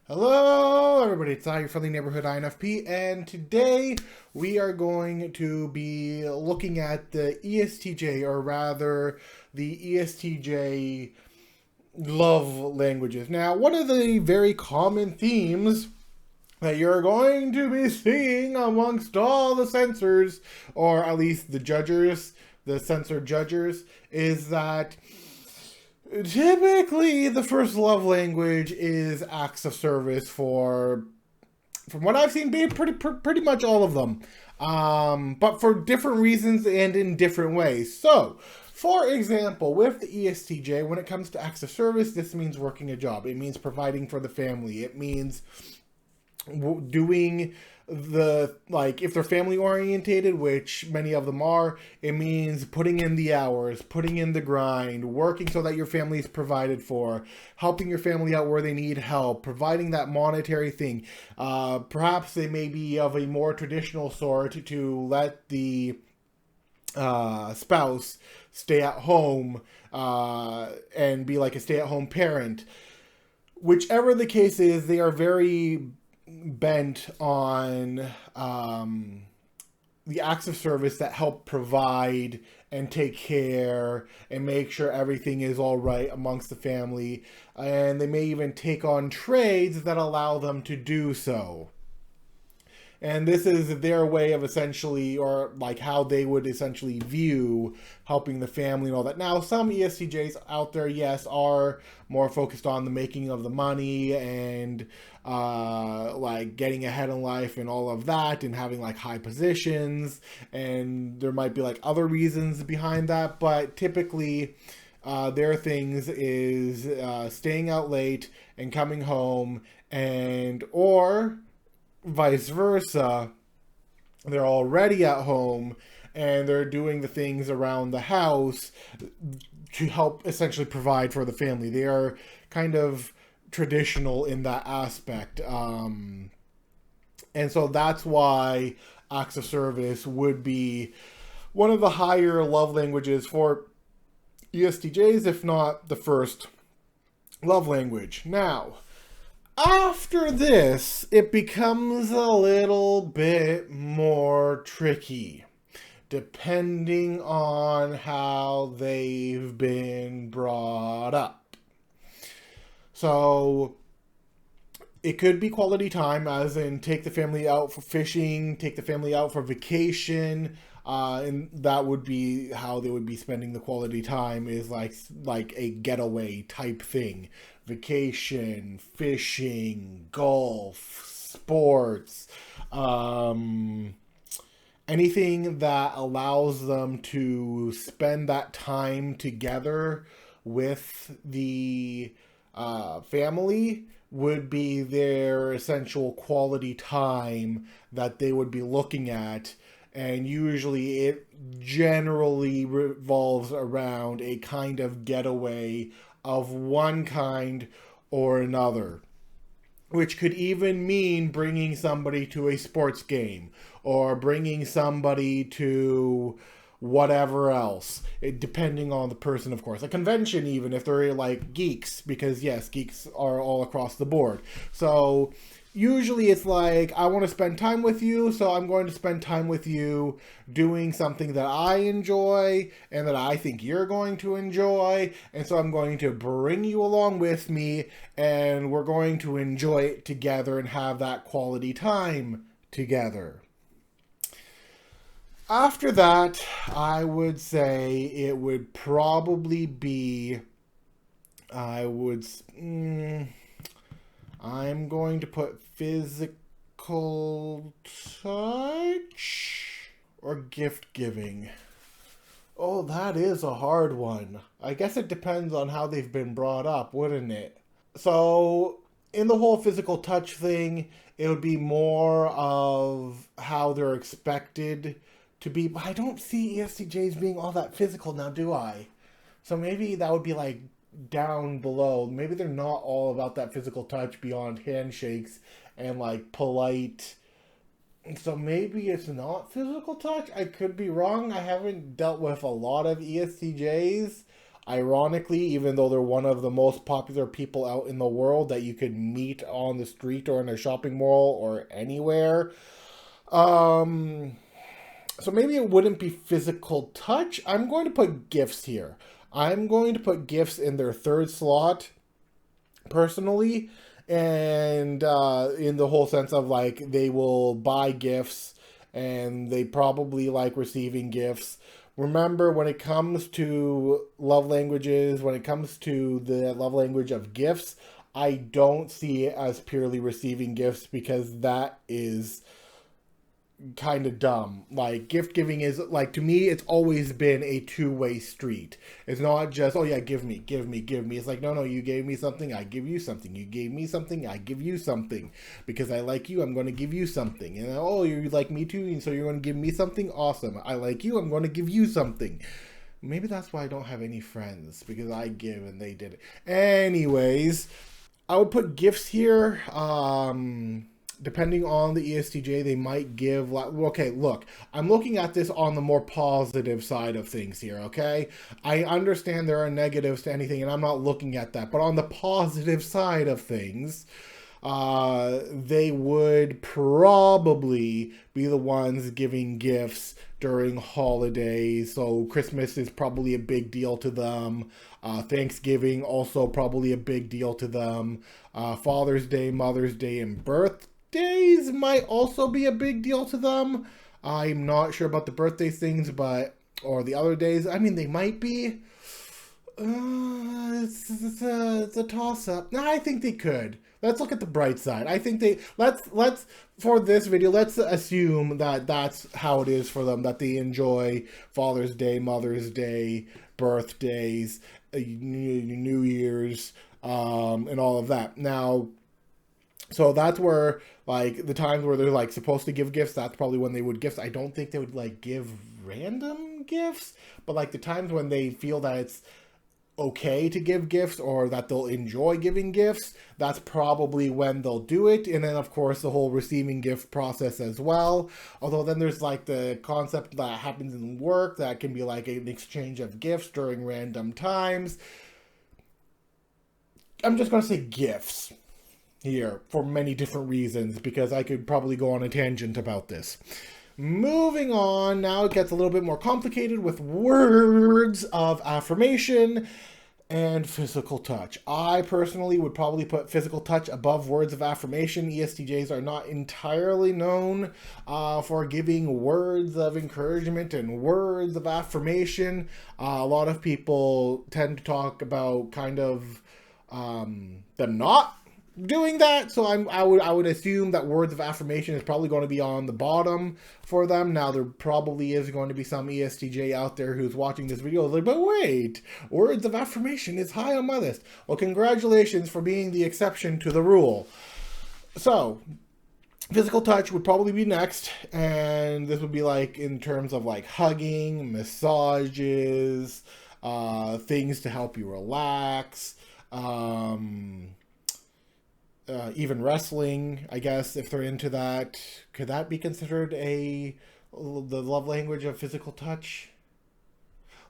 Hello, everybody. It's your friendly neighborhood INFP, and today we are going to be looking at the ESTJ, or rather, the ESTJ love languages. Now, one of the very common themes that you're going to be seeing amongst all the censors, or at least the judges, the censor judges, is that typically the first love language is acts of service for, from what I've seen, being pretty much all of them, but for different reasons and in different ways. So for example, with the ESTJ, when it comes to acts of service, this means working a job. It means providing for the family. It means doing the, like, if they're family orientated, which many of them are, it means putting in the hours, putting in the grind, working so that your family is provided for, helping your family out where they need help, providing that monetary thing. Perhaps they may be of a more traditional sort to let the spouse stay at home and be like a stay-at-home parent. Whichever the case is, they are very bent on the acts of service that help provide and take care and make sure everything is all right amongst the family. And they may even take on trades that allow them to do so. And this is their way of essentially, or like how they would essentially view helping the family and all that. Now, some ESTJs out there, yes, are more focused on the making of the money and like getting ahead in life and all of that and having like high positions. And there might be like other reasons behind that. But typically, their things is staying out late and coming home, and or vice versa, they're already at home and they're doing the things around the house to help essentially provide for the family. They are kind of traditional in that aspect. And so that's why acts of service would be one of the higher love languages for ESTJs, if not the first love language. Now, after this, it becomes a little bit more tricky, depending on how they've been brought up. So, it could be quality time, as in take the family out for fishing, take the family out for vacation, and that would be how they would be spending the quality time, is like a getaway type thing. Vacation, fishing, golf, sports, anything that allows them to spend that time together with the family would be their essential quality time that they would be looking at. And usually it generally revolves around a kind of getaway of one kind or another, which could even mean bringing somebody to a sports game or bringing somebody to whatever else, depending on the person, of course. A convention, even if they're like geeks, because yes, geeks are all across the board. So usually it's like, I want to spend time with you, so I'm going to spend time with you doing something that I enjoy and that I think you're going to enjoy. And so I'm going to bring you along with me, and we're going to enjoy it together and have that quality time together. After that, I would say it would probably be, I'm going to put physical touch or gift giving. Oh, that is a hard one. I guess it depends on how they've been brought up, wouldn't it? So, in the whole physical touch thing, it would be more of how they're expected to be. But I don't see ESTJs being all that physical now, do I? So maybe that would be like down below. Maybe they're not all about that physical touch beyond handshakes and like polite. So maybe it's not physical touch. I could be wrong. I haven't dealt with a lot of ESTJs. Ironically, even though they're one of the most popular people out in the world that you could meet on the street or in a shopping mall or anywhere. So maybe it wouldn't be physical touch. I'm going to put gifts here. I'm going to put gifts in their third slot personally, and in the whole sense of like they will buy gifts and they probably like receiving gifts. Remember, when it comes to love languages, when it comes to the love language of gifts, I don't see it as purely receiving gifts, because that is kind of dumb. Like, gift giving is, like, to me, it's always been a two-way street. It's not just, oh yeah, give me, give me, give me. It's like, no, you gave me something, I give you something. You gave me something, I give you something. Because I like you, I'm going to give you something. And oh, you like me too, and so you're going to give me something? Awesome. I like you, I'm going to give you something. Maybe that's why I don't have any friends, because I give and they did it. Anyways, I would put gifts here. Depending on the ESTJ, they might give... Okay, look, I'm looking at this on the more positive side of things here, okay? I understand there are negatives to anything, and I'm not looking at that. But on the positive side of things, they would probably be the ones giving gifts during holidays. So Christmas is probably a big deal to them. Thanksgiving, also probably a big deal to them. Father's Day, Mother's Day, and birthdays might also be a big deal to them. I'm not sure about the birthday things, or the other days. I mean, they might be. It's a toss-up. No, I think they could. Let's look at the bright side. I think let's for this video, let's assume that that's how it is for them, that they enjoy Father's Day, Mother's Day, birthdays, New Year's, and all of that. Now, so that's where, like, the times where they're, like, supposed to give gifts, that's probably when they would gift. I don't think they would, like, give random gifts, but, like, the times when they feel that it's okay to give gifts, or that they'll enjoy giving gifts, that's probably when they'll do it. And then, of course, the whole receiving gift process as well. Although then there's, like, the concept that happens in work that can be, like, an exchange of gifts during random times. I'm just going to say gifts here for many different reasons, because I could probably go on a tangent about this. Moving on, now it gets a little bit more complicated with words of affirmation and physical touch. I personally would probably put physical touch above words of affirmation. ESTJs are not entirely known for giving words of encouragement and words of affirmation. A lot of people tend to talk about kind of them not doing that, so I would assume that words of affirmation is probably going to be on the bottom for them. Now, there probably is going to be some ESTJ out there who's watching this video like, but wait, words of affirmation is high on my list. Well, congratulations for being the exception to the rule. So, physical touch would probably be next, and this would be like in terms of like hugging, massages, things to help you relax, even wrestling, I guess, if they're into that. Could that be considered the love language of physical touch?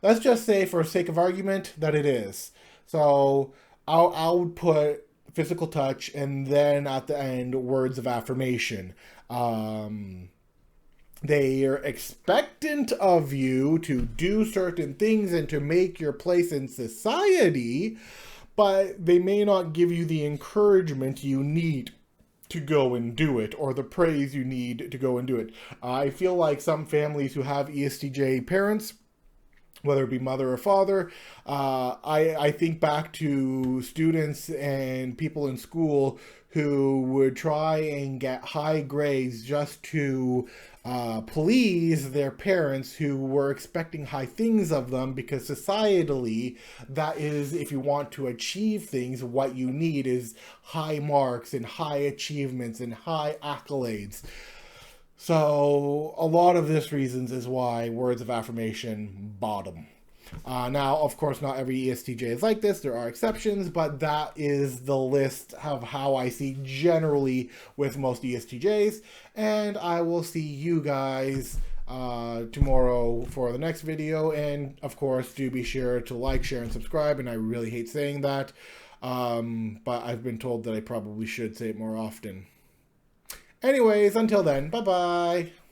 Let's just say, for sake of argument, that it is. So I would put physical touch, and then at the end, words of affirmation. They are expectant of you to do certain things and to make your place in society, but they may not give you the encouragement you need to go and do it, or the praise you need to go and do it. I feel like some families who have ESTJ parents, whether it be mother or father, I think back to students and people in school who would try and get high grades just to please their parents, who were expecting high things of them, because societally, that is, if you want to achieve things, what you need is high marks and high achievements and high accolades. So a lot of this reasons is why words of affirmation bottom. Now, of course, not every ESTJ is like this. There are exceptions, but that is the list of how I see generally with most ESTJs. And I will see you guys tomorrow for the next video. And of course, do be sure to like, share, and subscribe. And I really hate saying that, but I've been told that I probably should say it more often. Anyways, until then, bye-bye.